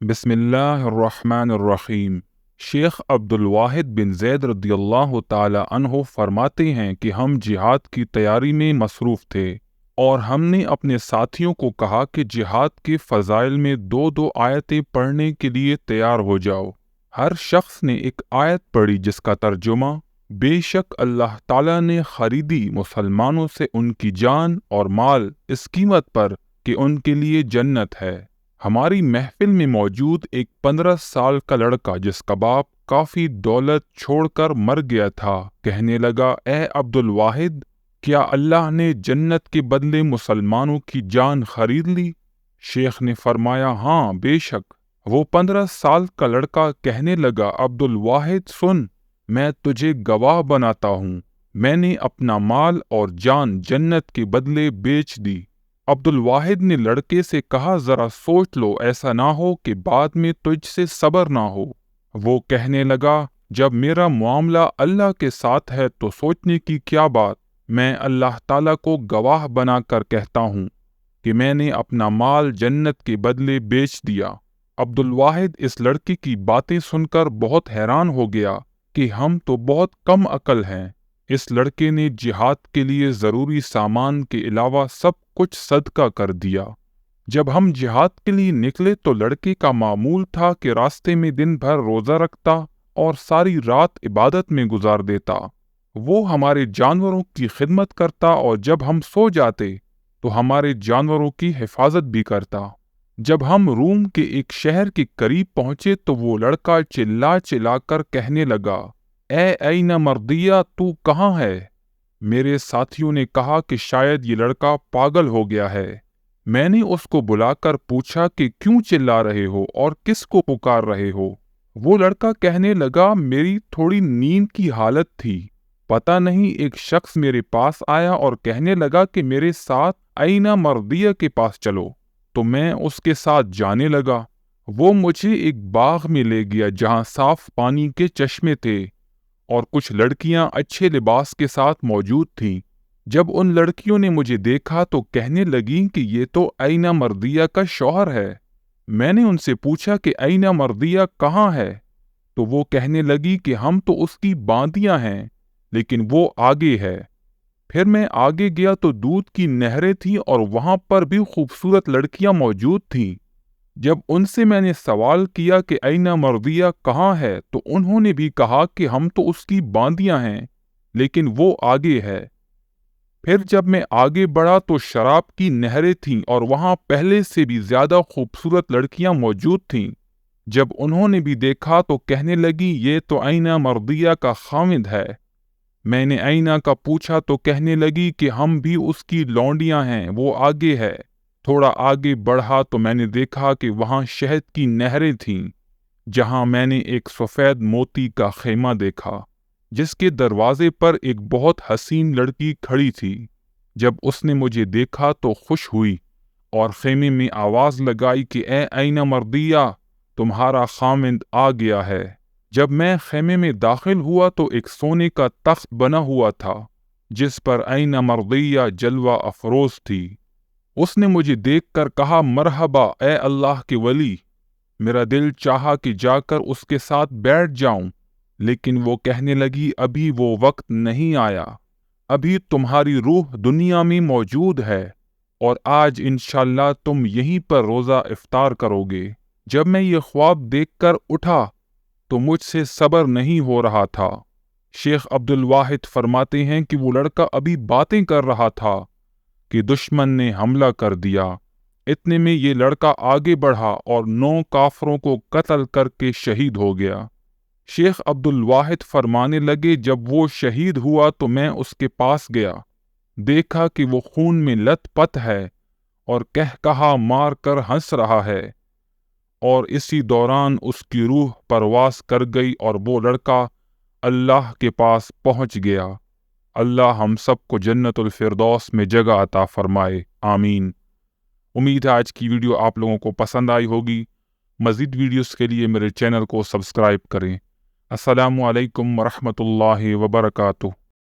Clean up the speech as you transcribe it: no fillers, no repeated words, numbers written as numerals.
بسم اللہ الرحمن الرحیم۔ شیخ عبد الواحد بن زید رضی اللہ تعالی عنہ فرماتے ہیں کہ ہم جہاد کی تیاری میں مصروف تھے اور ہم نے اپنے ساتھیوں کو کہا کہ جہاد کے فضائل میں دو آیتیں پڑھنے کے لیے تیار ہو جاؤ۔ ہر شخص نے ایک آیت پڑھی جس کا ترجمہ بے شک اللہ تعالیٰ نے خریدی مسلمانوں سے ان کی جان اور مال اس قیمت پر کہ ان کے لیے جنت ہے۔ ہماری محفل میں موجود ایک 15 سال کا لڑکا جس کا باپ کافی دولت چھوڑ کر مر گیا تھا کہنے لگا، اے عبد الواحد، کیا اللہ نے جنت کے بدلے مسلمانوں کی جان خرید لی؟ شیخ نے فرمایا، ہاں بے شک۔ وہ 15 سال کا لڑکا کہنے لگا، عبد الواحد سن، میں تجھے گواہ بناتا ہوں، میں نے اپنا مال اور جان جنت کے بدلے بیچ دی۔ عبد الواحد نے لڑکے سے کہا، ذرا سوچ لو، ایسا نہ ہو کہ بعد میں تجھ سے صبر نہ ہو۔ وہ کہنے لگا، جب میرا معاملہ اللہ کے ساتھ ہے تو سوچنے کی کیا بات؟ میں اللہ تعالیٰ کو گواہ بنا کر کہتا ہوں کہ میں نے اپنا مال جنت کے بدلے بیچ دیا۔ عبد الواحد اس لڑکے کی باتیں سن کر بہت حیران ہو گیا کہ ہم تو بہت کم عقل ہیں۔ اس لڑکے نے جہاد کے لیے ضروری سامان کے علاوہ سب کچھ صدقہ کر دیا۔ جب ہم جہاد کے لیے نکلے تو لڑکے کا معمول تھا کہ راستے میں دن بھر روزہ رکھتا اور ساری رات عبادت میں گزار دیتا۔ وہ ہمارے جانوروں کی خدمت کرتا اور جب ہم سو جاتے تو ہمارے جانوروں کی حفاظت بھی کرتا۔ جب ہم روم کے ایک شہر کے قریب پہنچے تو وہ لڑکا چلا چلا کر کہنے لگا، اے این مردیہ، تو کہاں ہے؟ میرے ساتھیوں نے کہا کہ شاید یہ لڑکا پاگل ہو گیا ہے۔ میں نے اس کو بلا کر پوچھا کہ کیوں چلا رہے ہو اور کس کو پکار رہے ہو؟ وہ لڑکا کہنے لگا، میری تھوڑی نیند کی حالت تھی، پتہ نہیں ایک شخص میرے پاس آیا اور کہنے لگا کہ میرے ساتھ این مردیہ کے پاس چلو، تو میں اس کے ساتھ جانے لگا۔ وہ مجھے ایک باغ میں لے گیا جہاں صاف پانی کے چشمے تھے اور کچھ لڑکیاں اچھے لباس کے ساتھ موجود تھیں۔ جب ان لڑکیوں نے مجھے دیکھا تو کہنے لگیں کہ یہ تو این مردیہ کا شوہر ہے۔ میں نے ان سے پوچھا کہ این مردیہ کہاں ہے؟ تو وہ کہنے لگی کہ ہم تو اس کی باندیاں ہیں، لیکن وہ آگے ہے۔ پھر میں آگے گیا تو دودھ کی نہریں تھیں اور وہاں پر بھی خوبصورت لڑکیاں موجود تھیں۔ جب ان سے میں نے سوال کیا کہ این مردیہ کہاں ہے تو انہوں نے بھی کہا کہ ہم تو اس کی باندیاں ہیں، لیکن وہ آگے ہے۔ پھر جب میں آگے بڑھا تو شراب کی نہریں تھیں اور وہاں پہلے سے بھی زیادہ خوبصورت لڑکیاں موجود تھیں۔ جب انہوں نے بھی دیکھا تو کہنے لگی، یہ تو این مردیہ کا خاوند ہے۔ میں نے اینا کا پوچھا تو کہنے لگی کہ ہم بھی اس کی لونڈیاں ہیں، وہ آگے ہے۔ تھوڑا آگے بڑھا تو میں نے دیکھا کہ وہاں شہد کی نہریں تھیں، جہاں میں نے ایک سفید موتی کا خیمہ دیکھا جس کے دروازے پر ایک بہت حسین لڑکی کھڑی تھی۔ جب اس نے مجھے دیکھا تو خوش ہوئی اور خیمے میں آواز لگائی کہ اے این مردیہ، تمہارا خاوند آ گیا ہے۔ جب میں خیمے میں داخل ہوا تو ایک سونے کا تخت بنا ہوا تھا جس پر این مردیہ جلوہ افروز تھی۔ اس نے مجھے دیکھ کر کہا، مرحبا اے اللہ کے ولی۔ میرا دل چاہا کہ جا کر اس کے ساتھ بیٹھ جاؤں، لیکن وہ کہنے لگی، ابھی وہ وقت نہیں آیا، ابھی تمہاری روح دنیا میں موجود ہے اور آج انشاءاللہ تم یہیں پر روزہ افطار کرو گے۔ جب میں یہ خواب دیکھ کر اٹھا تو مجھ سے صبر نہیں ہو رہا تھا۔ شیخ عبد الواحد فرماتے ہیں کہ وہ لڑکا ابھی باتیں کر رہا تھا کہ دشمن نے حملہ کر دیا۔ اتنے میں یہ لڑکا آگے بڑھا اور 9 کافروں کو قتل کر کے شہید ہو گیا۔ شیخ عبد الواحد فرمانے لگے، جب وہ شہید ہوا تو میں اس کے پاس گیا، دیکھا کہ وہ خون میں لت پت ہے اور کہا مار کر ہنس رہا ہے، اور اسی دوران اس کی روح پرواز کر گئی اور وہ لڑکا اللہ کے پاس پہنچ گیا۔ اللہ ہم سب کو جنت الفردوس میں جگہ عطا فرمائے، آمین۔ امید ہے آج کی ویڈیو آپ لوگوں کو پسند آئی ہوگی۔ مزید ویڈیوز کے لیے میرے چینل کو سبسکرائب کریں۔ السلام علیکم ورحمۃ اللہ وبرکاتہ۔